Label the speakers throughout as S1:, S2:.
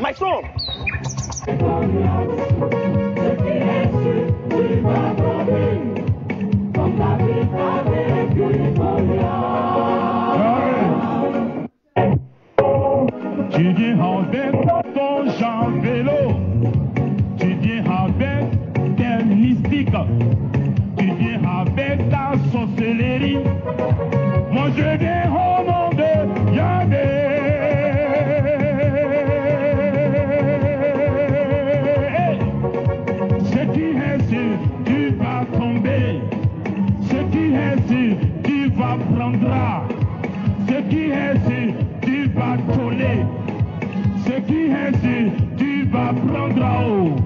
S1: my song.
S2: Tu viens avec ton chant vélo, tu viens avec tes mystiques, tu viens avec ta sorcellerie. Moi je viens au nom de Yahvé. Ce qui est sûr, tu vas tomber. Ce qui est sûr, tu vas prendre. Ce qui est sûr, tu vas coller. Ce qui est sûr, tu vas prendre en haut.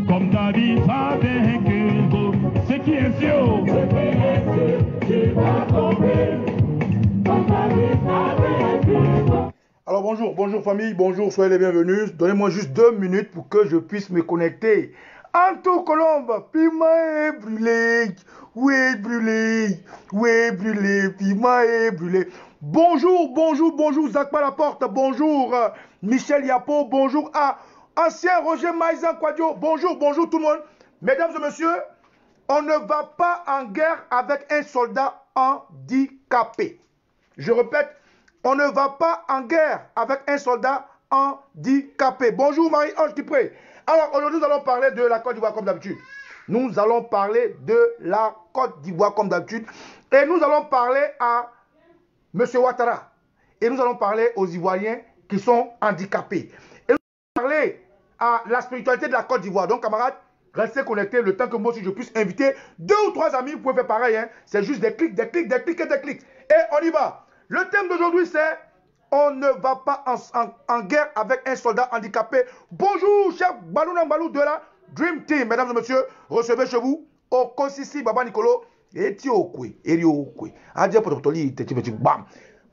S2: Comme David a vaincu. Ce qui est sûr, tu vas tomber. Comme David a vaincu.
S3: Alors bonjour famille, bonjour, soyez les bienvenus. Donnez-moi juste 2 minutes pour que je puisse me connecter. Anto Colombe, piment est brûlé, oui brûlé, piment est brûlé. Bonjour, Zach Laporte, bonjour Michel Yapo, bonjour à ancien Roger Maïzan Quadio, bonjour tout le monde. Mesdames et messieurs, on ne va pas en guerre avec un soldat handicapé. Je répète, on ne va pas en guerre avec un soldat handicapé. Bonjour Marie-Ange Kipré. Alors aujourd'hui nous allons parler de la Côte d'Ivoire comme d'habitude. Nous allons parler de la Côte d'Ivoire comme d'habitude. Et nous allons parler à M. Ouattara. Et nous allons parler aux Ivoiriens qui sont handicapés. Et nous allons parler à la spiritualité de la Côte d'Ivoire. Donc camarades, restez connectés le temps que moi aussi je puisse inviter 2 ou 3 amis. Vous pouvez faire pareil. Hein. C'est juste des clics. Et on y va. Le thème d'aujourd'hui c'est on ne va pas en guerre avec un soldat handicapé. Bonjour, chef Balou Nambalou de la Dream Team. Mesdames et messieurs, recevez chez vous au Konsisi Baba Nicolo.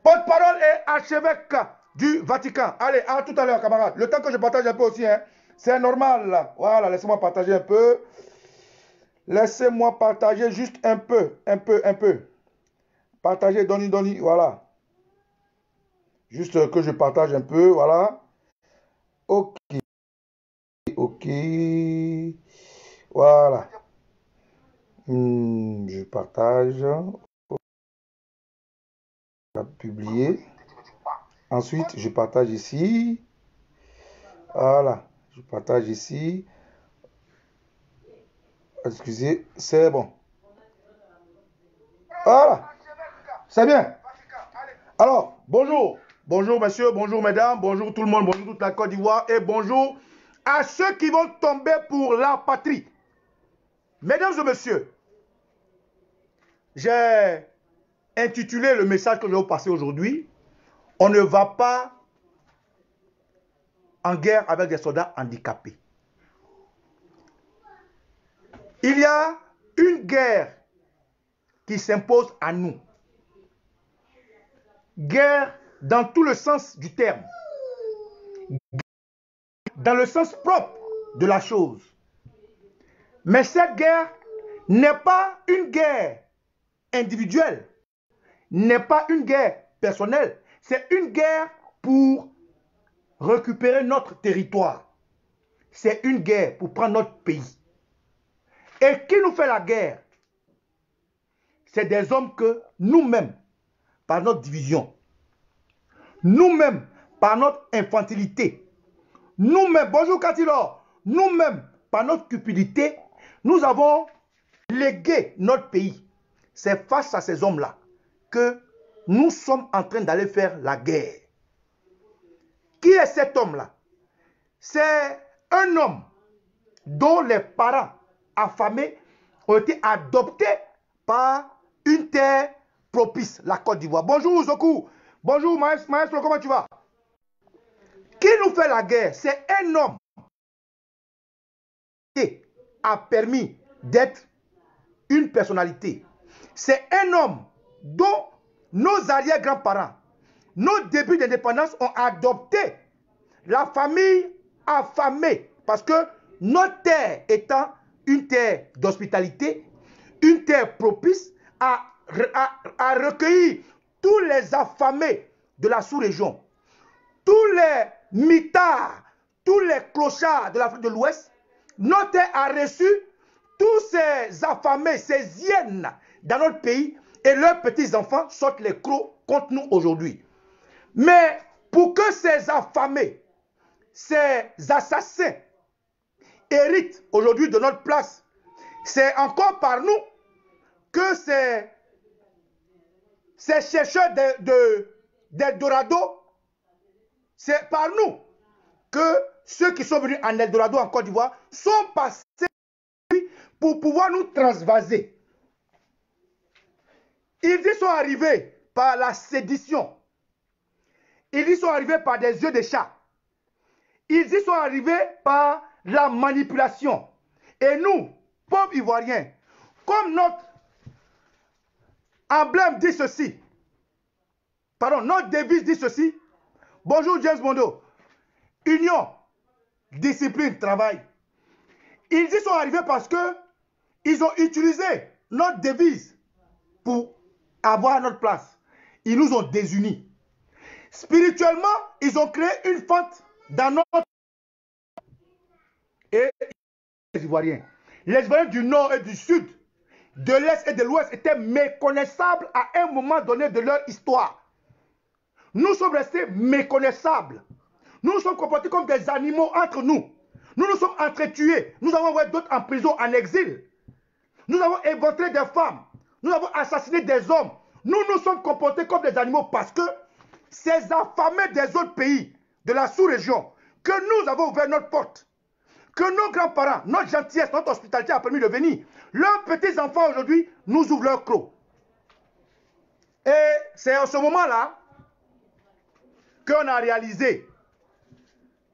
S3: Porte-parole et archevêque du Vatican. Allez, à tout à l'heure, camarades. Le temps que je partage un peu aussi, hein, c'est normal. Voilà, laissez-moi partager un peu. Laissez-moi partager juste un peu. Partagez, doni, voilà. Juste que je partage un peu, voilà. Ok. Voilà. Je partage. Publier. Ensuite, je partage ici. Voilà. Je partage ici. Excusez, c'est bon. Voilà. C'est bien. Alors, bonjour. Bonjour messieurs, bonjour mesdames, bonjour tout le monde, bonjour toute la Côte d'Ivoire et bonjour à ceux qui vont tomber pour la patrie. Mesdames et messieurs, j'ai intitulé le message que je vais vous passer aujourd'hui. On ne va pas en guerre avec des soldats handicapés. Il y a une guerre qui s'impose à nous. Guerre dans tout le sens du terme. Dans le sens propre de la chose. Mais cette guerre n'est pas une guerre individuelle. N'est pas une guerre personnelle. C'est une guerre pour récupérer notre territoire. C'est une guerre pour prendre notre pays. Et qui nous fait la guerre? C'est des hommes que nous-mêmes, par notre division, nous-mêmes, par notre infantilité, nous-mêmes, bonjour Katilor, nous-mêmes, par notre cupidité, nous avons légué notre pays. C'est face à ces hommes-là que nous sommes en train d'aller faire la guerre. Qui est cet homme-là? C'est un homme dont les parents affamés ont été adoptés par une terre propice, la Côte d'Ivoire. Bonjour Zoku, bonjour Maestro, comment tu vas? Qui nous fait la guerre? C'est un homme qui a permis d'être une personnalité. C'est un homme dont nos arrière-grands-parents, nos débuts d'indépendance ont adopté la famille affamée. Parce que notre terre étant une terre d'hospitalité, une terre propice à recueillir tous les affamés de la sous-région, tous les mitards, tous les clochards de l'Afrique de l'Ouest, notre terre a reçu tous ces affamés, ces hyènes dans notre pays et leurs petits-enfants sortent les crocs contre nous aujourd'hui. Mais pour que ces affamés, ces assassins héritent aujourd'hui de notre place, c'est encore par nous que ces chercheurs d'Eldorado, c'est par nous que ceux qui sont venus en Eldorado en Côte d'Ivoire sont passés pour pouvoir nous transvaser. Ils y sont arrivés par la sédition. Ils y sont arrivés par des yeux de chat. Ils y sont arrivés par la manipulation. Et nous, pauvres Ivoiriens, comme notre emblème dit ceci, pardon, notre devise dit ceci, bonjour James Mondo, union, discipline, travail. Ils y sont arrivés parce que ils ont utilisé notre devise pour avoir notre place. Ils nous ont désunis. Spirituellement, ils ont créé une fente dans notre... Et les Ivoiriens du Nord et du Sud, de l'Est et de l'Ouest étaient méconnaissables à un moment donné de leur histoire. Nous sommes restés méconnaissables. Nous nous sommes comportés comme des animaux entre nous. Nous nous sommes entretués. Nous avons envoyé d'autres en prison, en exil. Nous avons éventré des femmes. Nous avons assassiné des hommes. Nous nous sommes comportés comme des animaux parce que ces affamés des autres pays, de la sous-région, que nous avons ouvert notre porte, que nos grands-parents, notre gentillesse, notre hospitalité a permis de venir, leurs petits-enfants aujourd'hui nous ouvrent leurs crocs. Et c'est à ce moment-là qu'on a réalisé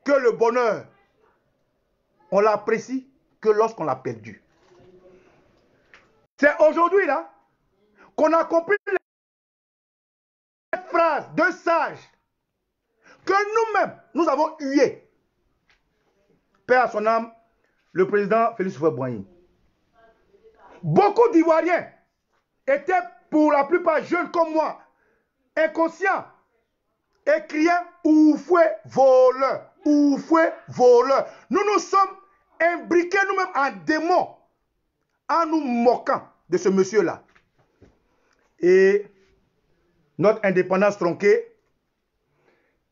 S3: que le bonheur, on l'apprécie que lorsqu'on l'a perdu. C'est aujourd'hui là qu'on a compris cette phrase de sage que nous-mêmes, nous avons hué. Paix à son âme, le président Félix Houphouët-Boigny. Beaucoup d'Ivoiriens étaient pour la plupart jeunes comme moi, inconscients, et criaient « Houphouët voleur, Houphouët voleur ». Nous nous sommes imbriqués nous-mêmes en démons en nous moquant de ce monsieur-là. Et notre indépendance tronquée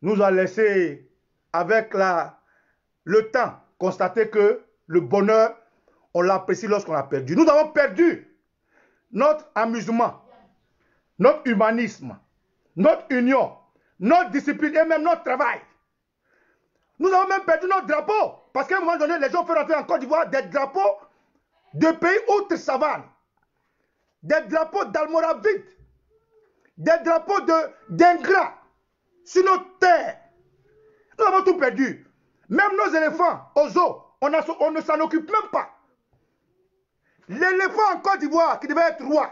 S3: nous a laissé avec le temps constater que le bonheur, on l'apprécie lorsqu'on l'a perdu. Nous avons perdu notre amusement, notre humanisme, notre union, notre discipline et même notre travail. Nous avons même perdu notre drapeau. Parce qu'à un moment donné, les gens font rentrer en Côte d'Ivoire des drapeaux de pays outre-savane, des drapeaux d'Almoravid, des drapeaux d'ingrats sur notre terre. Nous avons tout perdu. Même nos éléphants aux zoo, on ne s'en occupe même pas. L'éléphant en Côte d'Ivoire qui devait être roi,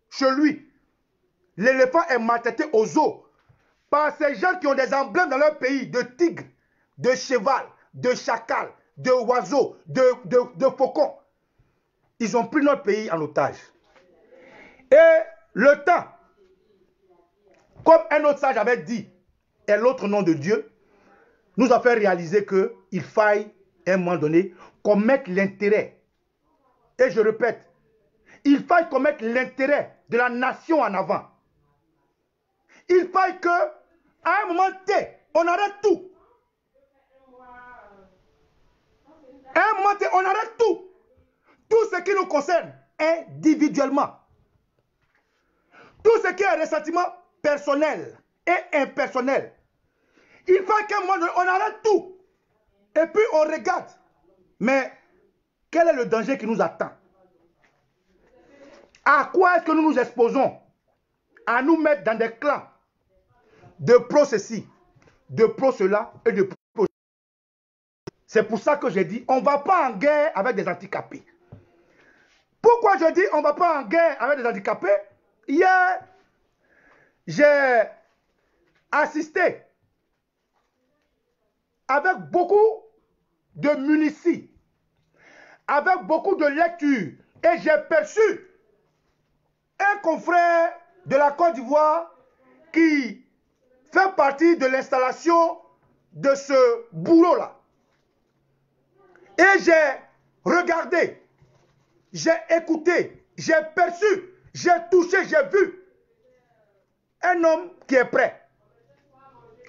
S3: chez lui, l'éléphant est maltraité aux zoo par ces gens qui ont des emblèmes dans leur pays de tigre, de cheval, de chacal, de oiseau, de faucon. Ils ont pris notre pays en otage. Et le temps, comme un autre sage avait dit, est l'autre nom de Dieu, nous a fait réaliser qu'il faille, à un moment donné, qu'on mette l'intérêt. Et je répète, il faille qu'on mette l'intérêt de la nation en avant. Il faille qu'à un moment T, on arrête tout. À un moment T, on arrête tout. Tout ce qui nous concerne individuellement. Tout ce qui est ressentiment personnel et impersonnel. Il faut qu'à un moment donné, on arrête tout. Et puis on regarde. Mais quel est le danger qui nous attend? À quoi est-ce que nous nous exposons? À nous mettre dans des clans de pro ceci, de pro cela et de pro. C'est pour ça que j'ai dit, on ne va pas en guerre avec des handicapés. Pourquoi je dis on ne va pas en guerre avec des handicapés? Hier, j'ai assisté avec beaucoup de munitions, avec beaucoup de lectures, et j'ai perçu un confrère de la Côte d'Ivoire qui fait partie de l'installation de ce bourreau-là, Et j'ai regardé, j'ai écouté, j'ai perçu, j'ai touché, j'ai vu un homme qui est prêt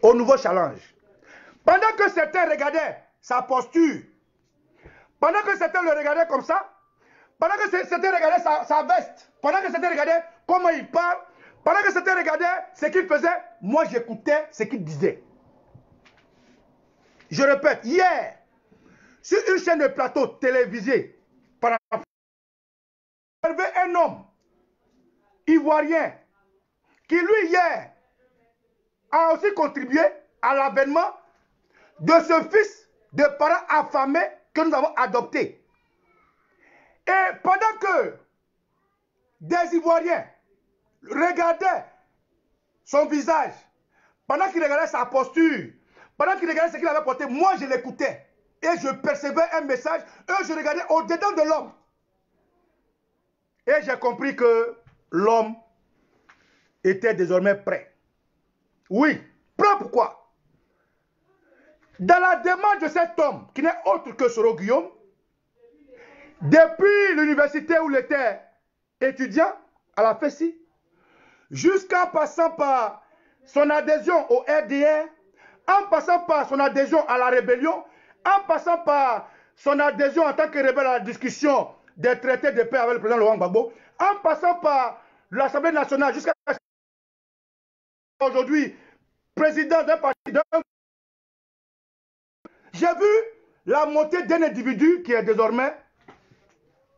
S3: au nouveau challenge. Pendant que certains regardaient sa posture, pendant que certains le regardaient comme ça, pendant que certains regardaient sa veste, pendant que certains regardaient comment il parle, pendant que certains regardaient ce qu'il faisait, moi j'écoutais ce qu'il disait. Je répète, hier, sur une chaîne de plateau télévisée, par exemple, un homme ivoirien qui lui hier a aussi contribué à l'avènement de ce fils de parents affamés que nous avons adopté. Et pendant que des Ivoiriens regardaient son visage, pendant qu'ils regardaient sa posture, pendant qu'ils regardaient ce qu'il avait porté, moi je l'écoutais. Et je percevais un message, et je regardais au-dedans de l'homme. Et j'ai compris que l'homme était désormais prêt. Oui, prêt pourquoi? Dans la démarche de cet homme, qui n'est autre que Soro Guillaume, depuis l'université où il était étudiant à la FESI, jusqu'en passant par son adhésion au RDR, en passant par son adhésion à la rébellion, en passant par son adhésion en tant que rebelle à la discussion des traités de paix avec le président Laurent Gbagbo, en passant par l'Assemblée nationale jusqu'à aujourd'hui, président d'un parti. J'ai vu la montée d'un individu qui est désormais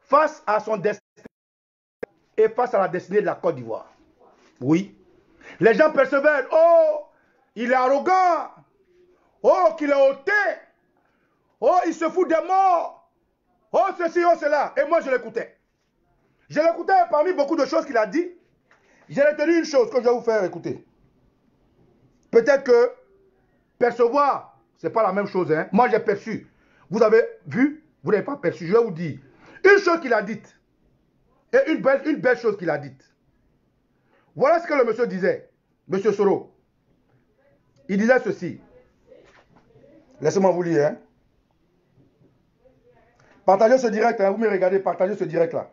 S3: face à son destin et face à la destinée de la Côte d'Ivoire. Oui. Les gens percevaient, oh, il est arrogant, oh, qu'il est hauté, oh, il se fout des morts, oh, ceci, oh, cela. Et moi, je l'écoutais. Je l'écoutais parmi beaucoup de choses qu'il a dit. J'ai retenu une chose que je vais vous faire écouter. Peut-être que percevoir, ce n'est pas la même chose. Hein. Moi, j'ai perçu. Vous avez vu, vous n'avez pas perçu. Je vais vous dire une chose qu'il a dite. Et une belle chose qu'il a dite. Voilà ce que le monsieur disait. Monsieur Soro. Il disait ceci. Laissez-moi vous lire. Hein. Partagez ce direct. Hein. Vous me regardez, partagez ce direct-là.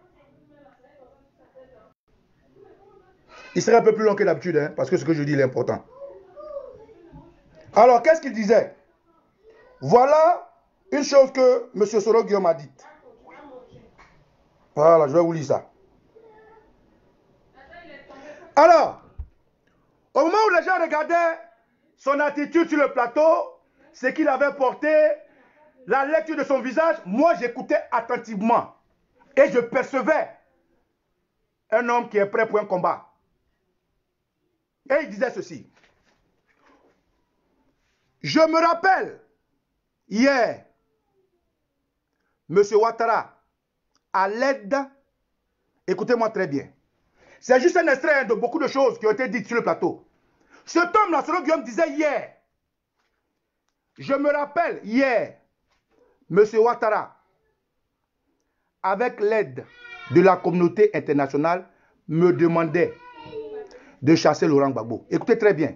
S3: Il serait un peu plus long que d'habitude. Hein, parce que ce que je dis est important. Alors, qu'est-ce qu'il disait? Voilà une chose que M. Soro Guillaume a dite. Voilà, je vais vous lire ça. Alors, au moment où les gens regardaient son attitude sur le plateau, ce qu'il avait porté, la lecture de son visage, moi j'écoutais attentivement. Et je percevais un homme qui est prêt pour un combat. Et il disait ceci. Je me rappelle, hier, M. Ouattara, à l'aide, écoutez-moi très bien, c'est juste un extrait de beaucoup de choses qui ont été dites sur le plateau. Cet homme-là, Soro Guillaume disait hier, je me rappelle hier, M. Ouattara, avec l'aide de la communauté internationale, me demandait de chasser Laurent Gbagbo. Écoutez très bien.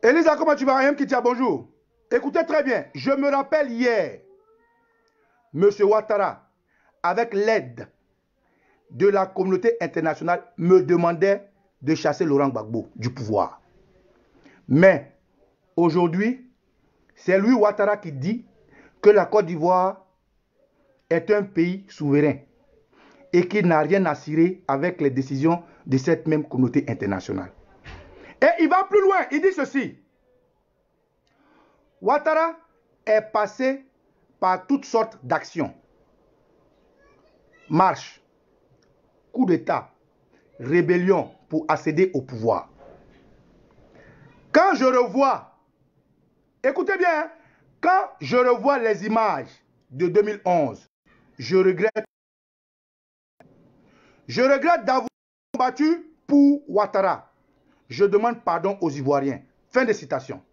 S3: Elisa, comment tu vas? M. Kitia, bonjour. Écoutez très bien. Je me rappelle hier, M. Ouattara, avec l'aide de la communauté internationale, me demandait de chasser Laurent Gbagbo du pouvoir. Mais aujourd'hui, c'est lui, Ouattara, qui dit que la Côte d'Ivoire est un pays souverain et qu'il n'a rien à cirer avec les décisions de cette même communauté internationale. Et il va plus loin, il dit ceci. Ouattara est passé par toutes sortes d'actions. Marche, coup d'État, rébellion pour accéder au pouvoir. Quand je revois, écoutez bien, hein, quand je revois les images de 2011, je regrette d'avoir combattu pour Ouattara. Je demande pardon aux Ivoiriens. Fin de citation.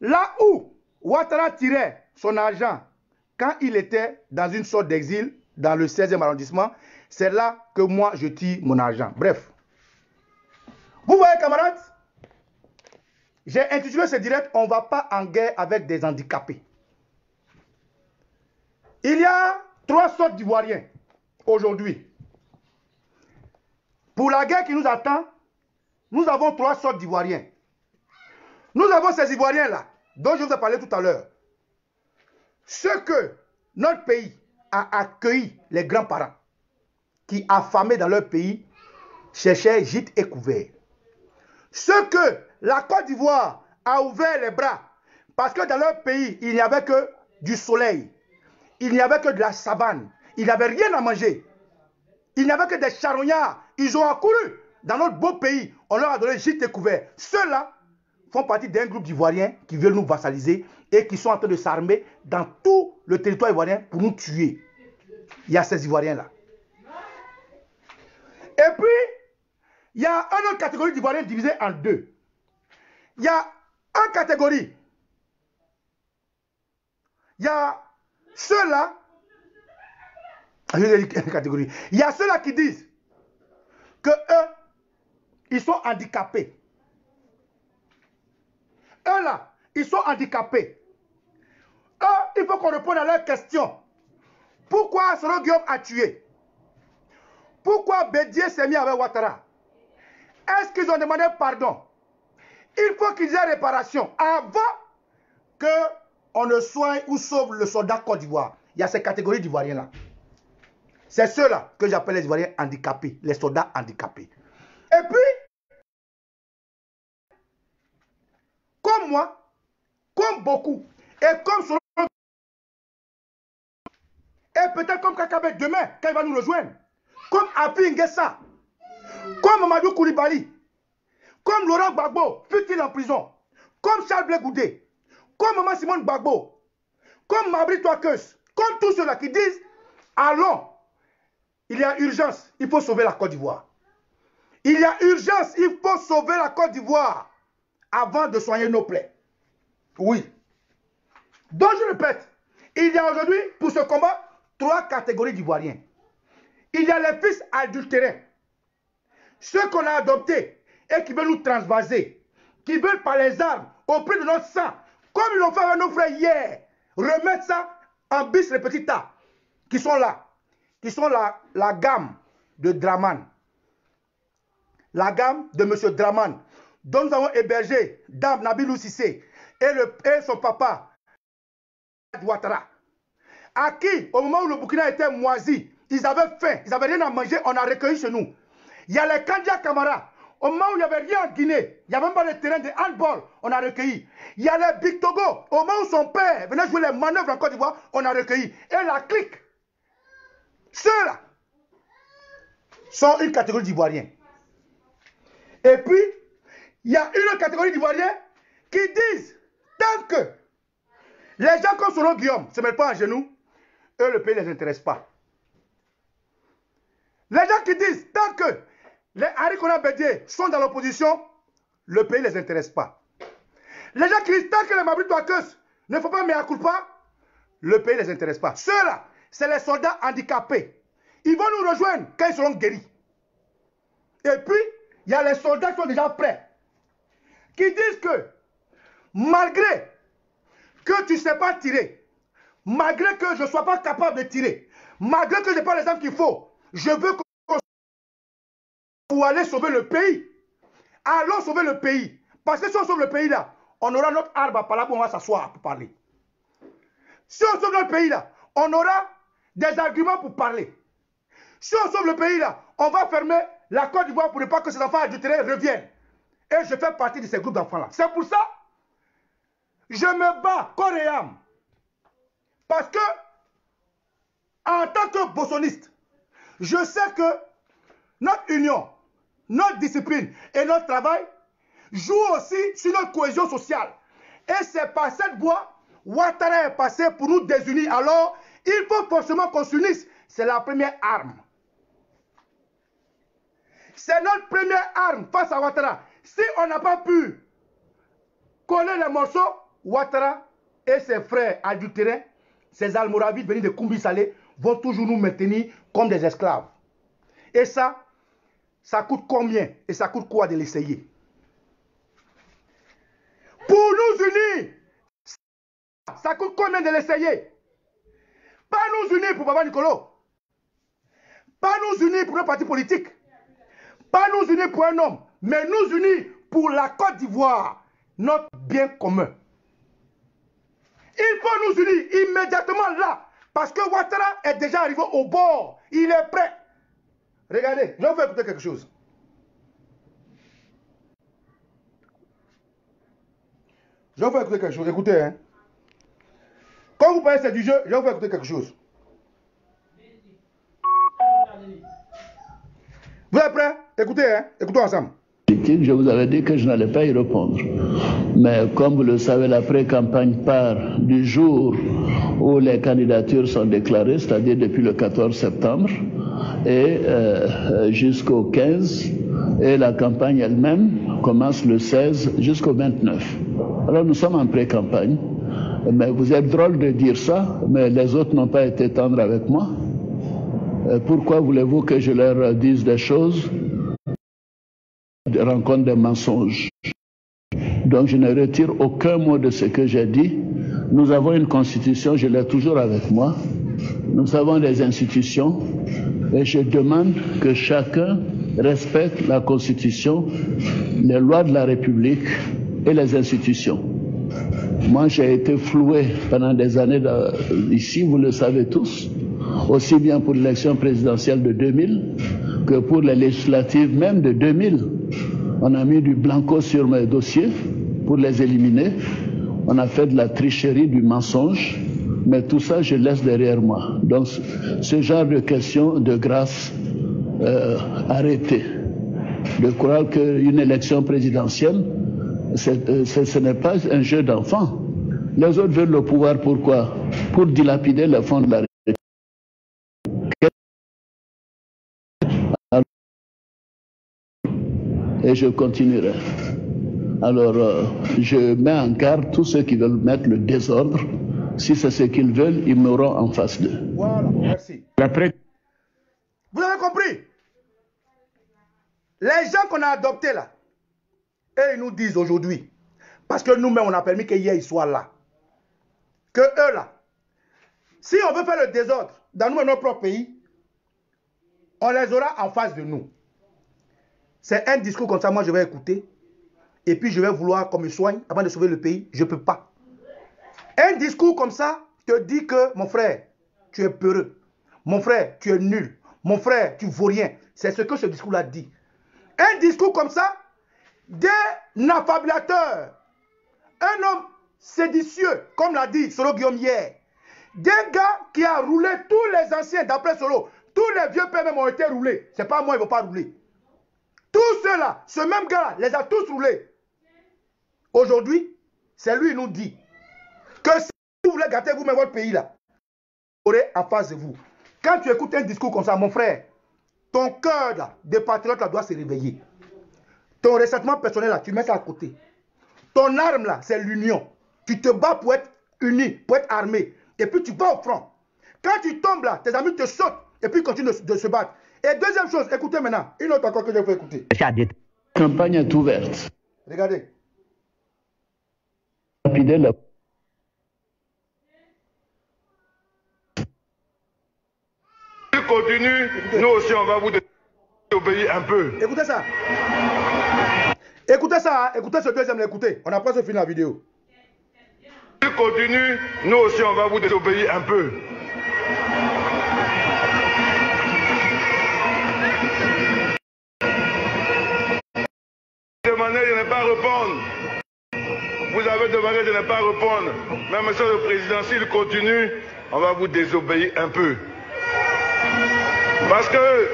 S3: Là où Ouattara tirait son argent quand il était dans une sorte d'exil dans le 16e arrondissement, c'est là que moi je tire mon argent. Bref. Vous voyez, camarades, J'ai intitulé ce direct, on ne va pas en guerre avec des handicapés. Il y a 3 sortes d'Ivoiriens aujourd'hui. Pour la guerre qui nous attend, nous avons 3 sortes d'Ivoiriens. Nous avons ces Ivoiriens-là, dont je vous ai parlé tout à l'heure. Ceux que notre pays a accueilli, les grands-parents, qui affamés dans leur pays, cherchaient gîte et couvert. Ceux que la Côte d'Ivoire a ouvert les bras, parce que dans leur pays, il n'y avait que du soleil, il n'y avait que de la savane, il n'y avait rien à manger, il n'y avait que des charognards. Ils ont accouru dans notre beau pays, on leur a donné gîte et couvert. Ceux-là font partie d'un groupe d'Ivoiriens qui veulent nous vassaliser et qui sont en train de s'armer dans tout le territoire ivoirien pour nous tuer. Il y a ces Ivoiriens-là. Et puis, il y a une autre catégorie d'Ivoiriens divisée en 2. Il y a une catégorie. Il y a ceux-là. Il y a ceux-là qui disent que eux, ils sont handicapés. Eux là, ils sont handicapés. Eux, il faut qu'on réponde à leurs questions. Pourquoi Soro Guillaume a tué? Pourquoi Bédié s'est mis avec Ouattara? Est-ce qu'ils ont demandé pardon? Il faut qu'ils aient réparation avant qu'on ne soigne ou sauve le soldat Côte d'Ivoire. Il y a ces catégories d'Ivoiriens là. C'est ceux-là que j'appelle les Ivoiriens handicapés, les soldats handicapés. Et puis, comme moi, comme beaucoup, et comme Soro, et peut-être comme Kakabe demain, quand il va nous rejoindre, comme Afi Nguessa, comme Mamadou Koulibaly, comme Laurent Gbagbo, fut-il en prison, comme Charles Blé Goudé, comme Maman Simone Gbagbo, comme Mabri Touakeus, comme tous ceux-là qui disent, allons, il y a urgence, il faut sauver la Côte d'Ivoire. Il y a urgence, il faut sauver la Côte d'Ivoire avant de soigner nos plaies. Oui. Donc je répète, il y a aujourd'hui, pour ce combat, 3 catégories d'Ivoiriens. Il y a les fils adultérins, ceux qu'on a adoptés et qui veulent nous transvaser, qui veulent par les armes, au prix de notre sang, comme ils l'ont fait avec nos frères hier, remettre ça en bis repetita, qui sont là, qui sont la gamme de Draman, la gamme de M. Draman, dont nous avons hébergé Dame Nabilou Sissé et son papa, Ouattara, à qui, au moment où le Burkina était moisi, ils avaient faim, ils n'avaient rien à manger, on a recueilli chez nous. Il y a les Kandia Kamara, au moment où il n'y avait rien en Guinée, il n'y avait même pas de terrain de handball, on a recueilli. Il y a les Big Togo, au moment où son père venait jouer les manœuvres en Côte d'Ivoire, on a recueilli. Et la clique, ceux-là sont une catégorie d'Ivoiriens. Et puis, il y a une autre catégorie d'Ivoiriens qui disent, tant que les gens comme Soro Guillaume ne se mettent pas à genoux, eux, le pays ne les intéresse pas. Les gens qui disent, tant que les Harikona Bédié sont dans l'opposition, le pays ne les intéresse pas. Les gens qui disent, tant que les Mabri Touakeus ne font pas mea culpa, le pays ne les intéresse pas. Ceux-là, c'est les soldats handicapés. Ils vont nous rejoindre quand ils seront guéris. Et puis, il y a les soldats qui sont déjà prêts, qui disent que, malgré que tu ne sais pas tirer, malgré que je ne sois pas capable de tirer, malgré que je n'ai pas les armes qu'il faut, je veux pour aller sauver le pays. Allons sauver le pays. Parce que si on sauve le pays là, on aura notre arbre à parler, on va s'asseoir pour parler. Si on sauve notre pays là, on aura des arguments pour parler. Si on sauve le pays là, on va fermer la Côte d'Ivoire pour ne pas que ces enfants adultérés reviennent. Et je fais partie de ces groupes d'enfants là. C'est pour ça je me bats corps et âme. Parce que, en tant que bossoniste, je sais que notre union, notre discipline et notre travail jouent aussi sur notre cohésion sociale. Et c'est par cette voie, Ouattara est passé pour nous désunir. Alors, il faut forcément qu'on s'unisse. C'est la première arme. C'est notre première arme face à Ouattara. Si on n'a pas pu coller les morceaux, Ouattara et ses frères adultérins, ces almoravides venus de Koumbi Salé, vont toujours nous maintenir comme des esclaves. Et ça coûte combien? Et ça coûte quoi de l'essayer? ça coûte combien de l'essayer? Pas nous unir pour Baba Nicolo. Pas nous unir pour un parti politique. Pas nous unir pour un homme. Mais nous unir pour la Côte d'Ivoire. Notre bien commun. Il faut nous unir immédiatement là. Parce que Ouattara est déjà arrivé au bord. Il est prêt. Regardez, je vais vous faire écouter quelque chose. Je vais vous faire écouter quelque chose. Écoutez, hein. Quand vous parlez c'est du jeu, je vais vous faire écouter quelque chose. Vous êtes prêts? Écoutez, hein. Écoutons ensemble.
S1: Je vous avais dit que je n'allais pas y répondre. Mais comme vous le savez, la pré-campagne part du jour où les candidatures sont déclarées, c'est-à-dire depuis le 14 septembre, et jusqu'au 15, et la campagne elle-même commence le 16 jusqu'au 29. Alors nous sommes en pré-campagne, mais vous êtes drôle de dire ça, mais les autres n'ont pas été tendres avec moi. Pourquoi voulez-vous que je leur dise des choses, rencontre des mensonges? Donc je ne retire aucun mot de ce que j'ai dit. Nous avons une constitution, je l'ai toujours avec moi. Nous avons des institutions et je demande que chacun respecte la constitution, les lois de la République et les institutions. Moi j'ai été floué pendant des années ici, vous le savez tous, aussi bien pour l'élection présidentielle de 2000 que pour les législatives même de 2000. On a mis du blanco sur mes dossiers pour les éliminer. On a fait de la tricherie, du mensonge. Mais tout ça, je laisse derrière moi. Donc, ce genre de questions, de grâce, arrêtez. De croire qu'une élection présidentielle, ce n'est pas un jeu d'enfant. Les autres veulent le pouvoir, pourquoi? Pour dilapider les fonds de la République. Et je continuerai. Alors, je mets en garde tous ceux qui veulent mettre le désordre. Si c'est ce qu'ils veulent, ils m'auront en face d'eux.
S3: Voilà, merci. Vous avez compris? Les gens qu'on a adoptés là, et ils nous disent aujourd'hui, parce que nous-mêmes on a permis que hier ils soient là, que eux là, si on veut faire le désordre dans notre propre pays, on les aura en face de nous. C'est un discours comme ça, moi je vais écouter. Et puis je vais vouloir qu'on me soigne avant de sauver le pays. Je ne peux pas. Un discours comme ça te dit que mon frère, tu es peureux. Mon frère, tu es nul. Mon frère, tu ne vaux rien. C'est ce que ce discours-là dit. Un discours comme ça, d'un affabulateur, un homme séditieux, comme l'a dit Solo Guillaume hier. D'un gars qui a roulé tous les anciens, d'après Solo, tous les vieux pères même ont été roulés. Ce n'est pas moi, ils ne vont pas rouler. Tous ceux-là, ce même gars-là, les a tous roulés. Aujourd'hui, c'est lui qui nous dit que si vous voulez gâter vous-même votre pays là, vous aurez en face de vous. Quand tu écoutes un discours comme ça, mon frère, ton cœur là, de patriote là, doit se réveiller. Ton ressentiment personnel là, tu mets ça à côté. Ton arme là, c'est l'union. Tu te bats pour être uni, pour être armé. Et puis tu vas au front. Quand tu tombes là, tes amis te sautent et puis continuent de se battre. Et deuxième chose, écoutez maintenant, une autre encore que je vais écouter.
S1: La campagne est ouverte.
S3: Regardez.
S4: Continue, nous aussi on va vous obéir un peu.
S3: Écoutez ça. Écoutez ça, écoutez ce deuxième, écoutez. On a presque fini la vidéo.
S4: Continue, nous aussi on va vous désobéir un peu. Demandez de ne pas répondre. Vous avez demandé de ne pas répondre. Mais monsieur le président, s'il continue, on va vous désobéir un peu. Parce que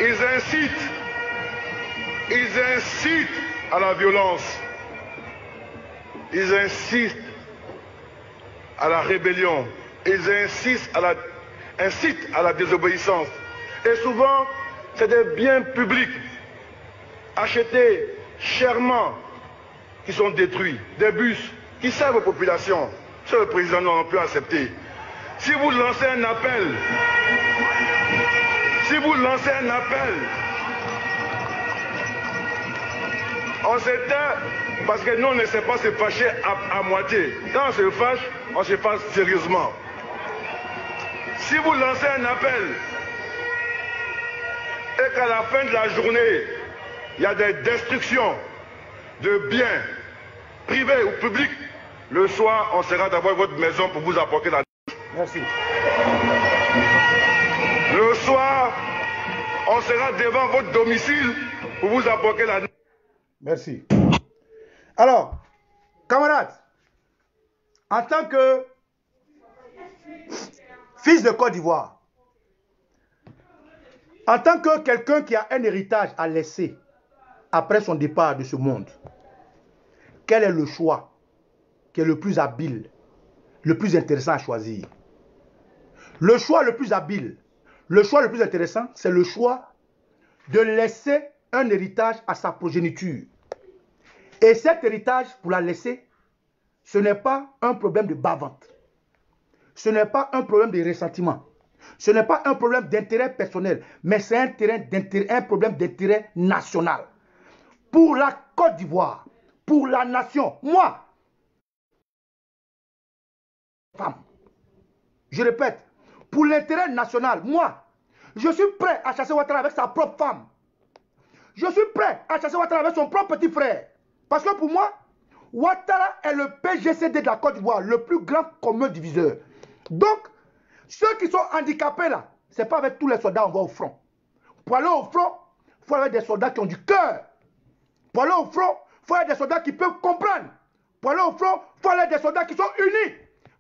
S4: ils incitent à la violence. Ils incitent à la rébellion. Ils incitent à la désobéissance. Et souvent, c'est des biens publics achetés chèrement qui sont détruits, des bus qui servent aux populations. Ce que le président n'a plus accepté. Si vous lancez un appel, on s'était Parce que nous, on ne sait pas se fâcher à moitié. Quand on se fâche sérieusement. Si vous lancez un appel et qu'à la fin de la journée, il y a des destructions de biens privés ou publics, le soir, on sera devant votre maison pour vous apporter la...
S3: Merci.
S4: Le soir, on sera devant votre domicile pour vous apporter la...
S3: Merci. Alors, camarades, en tant que fils de Côte d'Ivoire, en tant que quelqu'un qui a un héritage à laisser après son départ de ce monde, quel est le choix qui est le plus habile, le plus intéressant à choisir? Le choix le plus habile, le choix le plus intéressant, c'est le choix de laisser un héritage à sa progéniture. Et cet héritage, pour la laisser, ce n'est pas un problème de bas-ventre. Ce n'est pas un problème de ressentiment. Ce n'est pas un problème d'intérêt personnel, mais c'est un problème d'intérêt national. Pour la Côte d'Ivoire, pour la nation, moi, femme, je répète, pour l'intérêt national, moi, je suis prêt à chasser Ouattara avec sa propre femme. Je suis prêt à chasser Ouattara avec son propre petit frère. Parce que pour moi, Ouattara est le PGCD de la Côte d'Ivoire, le plus grand commun diviseur. Donc, ceux qui sont handicapés là, ce n'est pas avec tous les soldats qu'on va au front. Pour aller au front, il faut aller avec des soldats qui ont du cœur. Pour aller au front, il faut aller avec des soldats qui peuvent comprendre. Pour aller au front, il faut aller avec des soldats qui sont unis.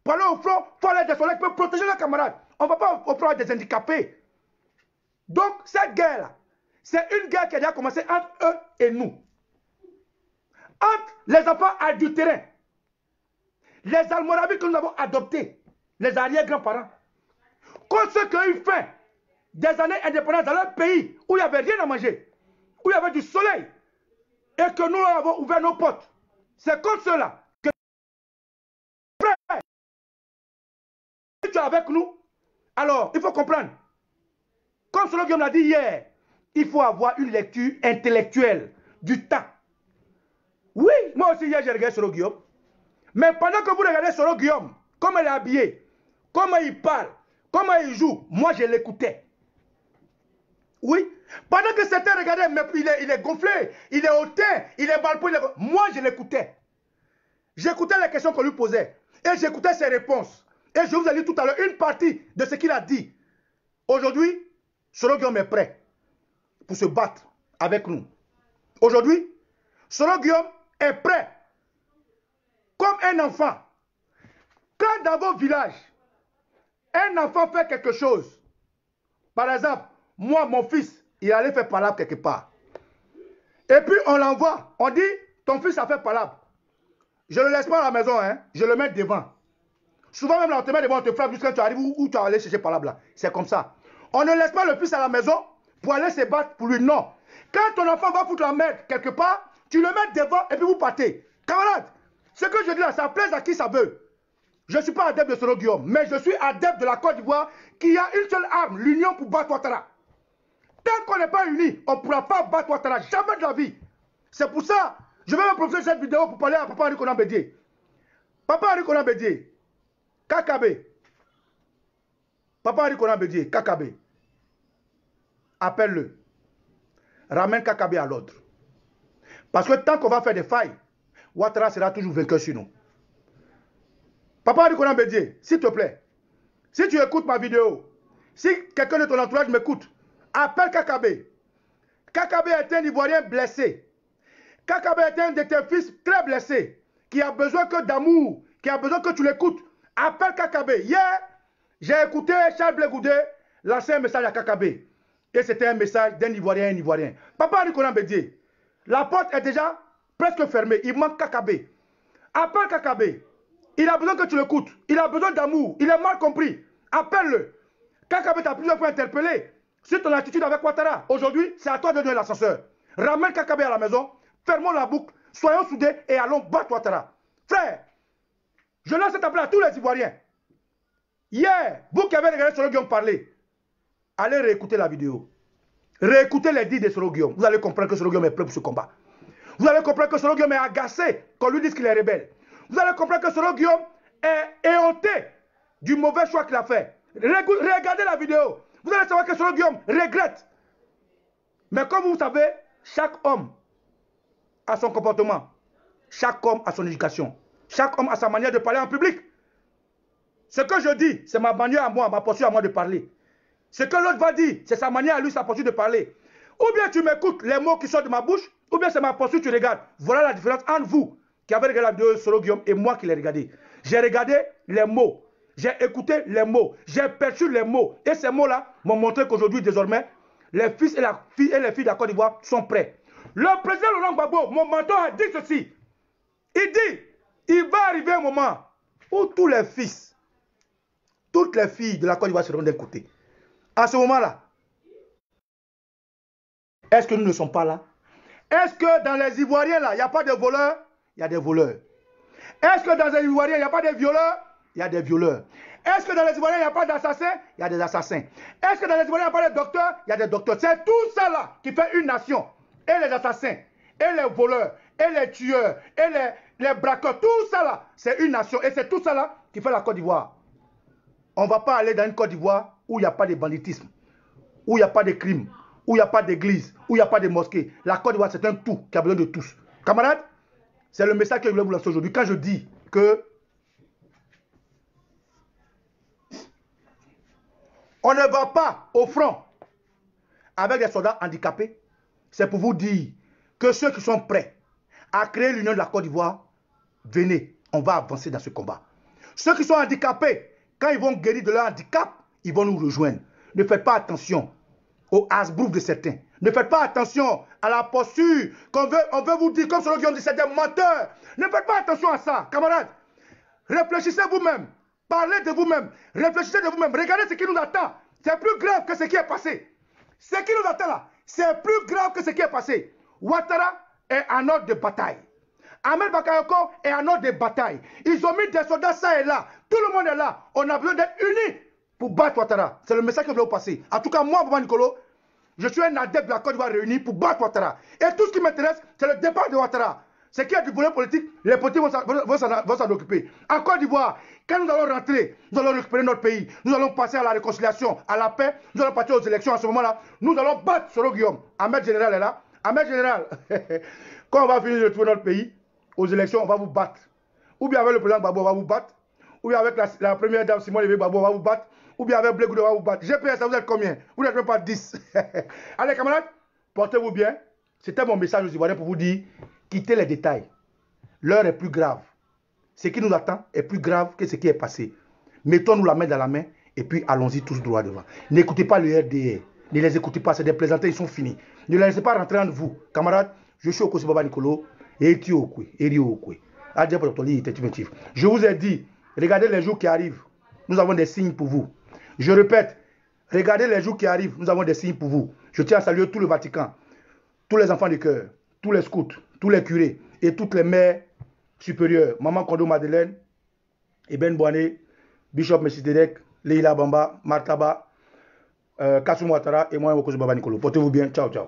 S3: Pour aller au front, il faut aller avec des soldats qui peuvent protéger leurs camarades. On ne va pas au front avec des handicapés. Donc, cette guerre-là, c'est une guerre qui a déjà commencé entre eux et nous. Entre les enfants adultérins, les Almoravides que nous avons adoptés, les arrière-grands-parents, contre ceux qui ont eu faim des années indépendantes dans leur pays où il n'y avait rien à manger, où il y avait du soleil, et que nous avons ouvert nos portes. C'est contre ceux-là que si tu es avec nous, alors il faut comprendre. Comme Soro Guillaume l'a dit hier, il faut avoir une lecture intellectuelle du temps. Oui, moi aussi hier j'ai regardé Soro Guillaume. Mais pendant que vous regardez Soro Guillaume, comment il est habillé, comment il parle, comment il joue, moi je l'écoutais. Oui, pendant que certains regardaient, mais il est gonflé, il est hautain, il est balpo, moi je l'écoutais. J'écoutais les questions qu'on lui posait et j'écoutais ses réponses. Et je vous ai dit tout à l'heure une partie de ce qu'il a dit. Aujourd'hui, Soro Guillaume est prêt pour se battre avec nous. Aujourd'hui, Soro Guillaume est prêt comme un enfant. Quand dans vos villages, un enfant fait quelque chose, par exemple, moi, mon fils, il allait faire palabre quelque part. Et puis on l'envoie, on dit, ton fils a fait palabre. Je ne le laisse pas à la maison, hein, je le mets devant. Souvent même, là, on te met devant, on te frappe jusqu'à ce que tu arrives où tu vas aller chercher palabre là. C'est comme ça. On ne laisse pas le fils à la maison pour aller se battre pour lui, non. Quand ton enfant va foutre la merde quelque part, tu le mets devant et puis vous partez. Camarades, ce que je dis là, ça plaise à qui ça veut. Je ne suis pas adepte de Soro Guillaume, mais je suis adepte de la Côte d'Ivoire qui a une seule arme, l'union pour battre Ouattara. Tant qu'on n'est pas unis, on ne pourra pas battre Ouattara, jamais de la vie. C'est pour ça, je vais me profiter de cette vidéo pour parler à Papa Henri Konan Bédié. Papa Henri Konan Bédié, Kakabe. Papa Henri Konan Bédié, Kakabe. Appelle-le. Ramène Kakabe à l'ordre. Parce que tant qu'on va faire des failles, Ouattara sera toujours vainqueur sur nous. Papa Henri Konan Bédié, s'il te plaît, si tu écoutes ma vidéo, si quelqu'un de ton entourage m'écoute, appelle Kakabe. Kakabe est un Ivoirien blessé. Kakabe est un de tes fils très blessé, qui a besoin que d'amour, qui a besoin que tu l'écoutes. Appelle Kakabe. Hier, j'ai écouté Charles Blé Goudé lancer un message à Kakabe. Et c'était un message d'un Ivoirien à un Ivoirien. Papa Henri Konan Bédié, la porte est déjà presque fermée. Il manque Kakabe. Appelle Kakabe. Il a besoin que tu l'écoutes. Il a besoin d'amour. Il est mal compris. Appelle-le. Kakabe t'a plusieurs fois interpellé sur ton attitude avec Ouattara. Aujourd'hui, c'est à toi de donner l'ascenseur. Ramène Kakabe à la maison. Fermons la boucle. Soyons soudés et allons battre Ouattara. Frère, je lance cet appel à tous les Ivoiriens. Hier, vous qui avez regardé Soro Guillaume parler, allez réécouter la vidéo. Réécoutez les dits de Soro Guillaume. Vous allez comprendre que Soro Guillaume est prêt pour ce combat. Vous allez comprendre que Soro Guillaume est agacé qu'on lui dise qu'il est rebelle. Vous allez comprendre que Soro Guillaume est éhonté du mauvais choix qu'il a fait. Regardez la vidéo. Vous allez savoir que Soro Guillaume regrette. Mais comme vous savez, chaque homme a son comportement. Chaque homme a son éducation. Chaque homme a sa manière de parler en public. Ce que je dis, c'est ma manière à moi, ma posture à moi de parler. Ce que l'autre va dire, c'est sa manière à lui, sa posture de parler. Ou bien tu m'écoutes les mots qui sortent de ma bouche, ou bien c'est ma posture que tu regardes. Voilà la différence entre vous qui avez regardé la vidéo de Soro Guillaume et moi qui l'ai regardé. J'ai regardé les mots, j'ai écouté les mots, j'ai perçu les mots. Et ces mots-là m'ont montré qu'aujourd'hui, désormais, les fils et les filles de la Côte d'Ivoire sont prêts. Le président Laurent Gbagbo, mon mentor, a dit ceci. Il dit, il va arriver un moment où tous les fils, toutes les filles de la Côte d'Ivoire seront d'un côté. À ce moment-là, est-ce que nous ne sommes pas là? Est-ce que dans les Ivoiriens, là, il n'y a pas de voleurs? Il y a des voleurs. Est-ce que dans les Ivoiriens, il n'y a pas de violeurs? Il y a des violeurs. Est-ce que dans les Ivoiriens, il n'y a pas d'assassins? Il y a des assassins. Est-ce que dans les Ivoiriens, il n'y a pas de docteurs? Il y a des docteurs. C'est tout ça là qui fait une nation. Et les assassins, et les voleurs, et les tueurs, et les braqueurs, tout ça là, c'est une nation. Et c'est tout ça là qui fait la Côte d'Ivoire. On ne va pas aller dans une Côte d'Ivoire où il n'y a pas de banditisme, où il n'y a pas de crimes, où il n'y a pas d'église, où il n'y a pas de mosquée. La Côte d'Ivoire, c'est un tout qui a besoin de tous. Camarades, c'est le message que je voulais vous lancer aujourd'hui. Quand je dis que on ne va pas au front avec des soldats handicapés, c'est pour vous dire que ceux qui sont prêts à créer l'union de la Côte d'Ivoire, venez, on va avancer dans ce combat. Ceux qui sont handicapés, quand ils vont guérir de leur handicap, ils vont nous rejoindre. Ne faites pas attention au hasbrouf de certains. Ne faites pas attention à la posture qu'on veut vous dire, comme ceux qui ont dit, c'est des menteurs. Ne faites pas attention à ça, camarades. Réfléchissez vous-même. Parlez de vous-même. Réfléchissez de vous-même. Regardez ce qui nous attend. C'est plus grave que ce qui est passé. Ce qui nous attend là, c'est plus grave que ce qui est passé. Ouattara est en ordre de bataille. Ahmed Bakayoko est en ordre de bataille. Ils ont mis des soldats ça et là. Tout le monde est là. On a besoin d'être unis pour battre Ouattara. C'est le message que je voulais vous passer. En tout cas, moi, Boba Nicolo, je suis un adepte de la Côte d'Ivoire réunie pour battre Ouattara. Et tout ce qui m'intéresse, c'est le départ de Ouattara. Ce qui est du volet politique, les politiques vont s'en occuper. En Côte d'Ivoire, quand nous allons rentrer, nous allons récupérer notre pays, nous allons passer à la réconciliation, à la paix, nous allons partir aux élections. À ce moment-là, nous allons battre Soro Guillaume. Ahmed Général est là. Ahmed Général, quand on va finir de trouver notre pays, aux élections, on va vous battre. Ou bien avec le président Gbagbo, on va vous battre. Ou bien avec la première dame Simone Veil Gbagbo, on va vous battre. Ou bien avec Blé Goudé, on va vous battre. GPS, vous êtes combien? Vous n'êtes même pas 10. Allez, camarades, portez-vous bien. C'était mon message aux Ivoiriens pour vous dire, quittez les détails. L'heure est plus grave. Ce qui nous attend est plus grave que ce qui est passé. Mettons-nous la main dans la main et puis allons-y tous droit devant. N'écoutez pas le RDR. Ne les écoutez pas, c'est des plaisanteries, ils sont finis. Ne les laissez pas rentrer entre vous. Camarades, je suis Okosi Boba Nicolo. Je vous ai dit, regardez les jours qui arrivent. Nous avons des signes pour vous. Je répète, regardez les jours qui arrivent. Nous avons des signes pour vous. Je tiens à saluer tout le Vatican, tous les enfants du cœur, tous les scouts, tous les curés et toutes les mères supérieures. Maman Kondo Madeleine, Eben Boané, Bishop Messidedek, Leila Bamba, Martaba, Kassoum Ouattara et moi, Okosi Boba Nicolo. Portez-vous bien. Ciao, ciao.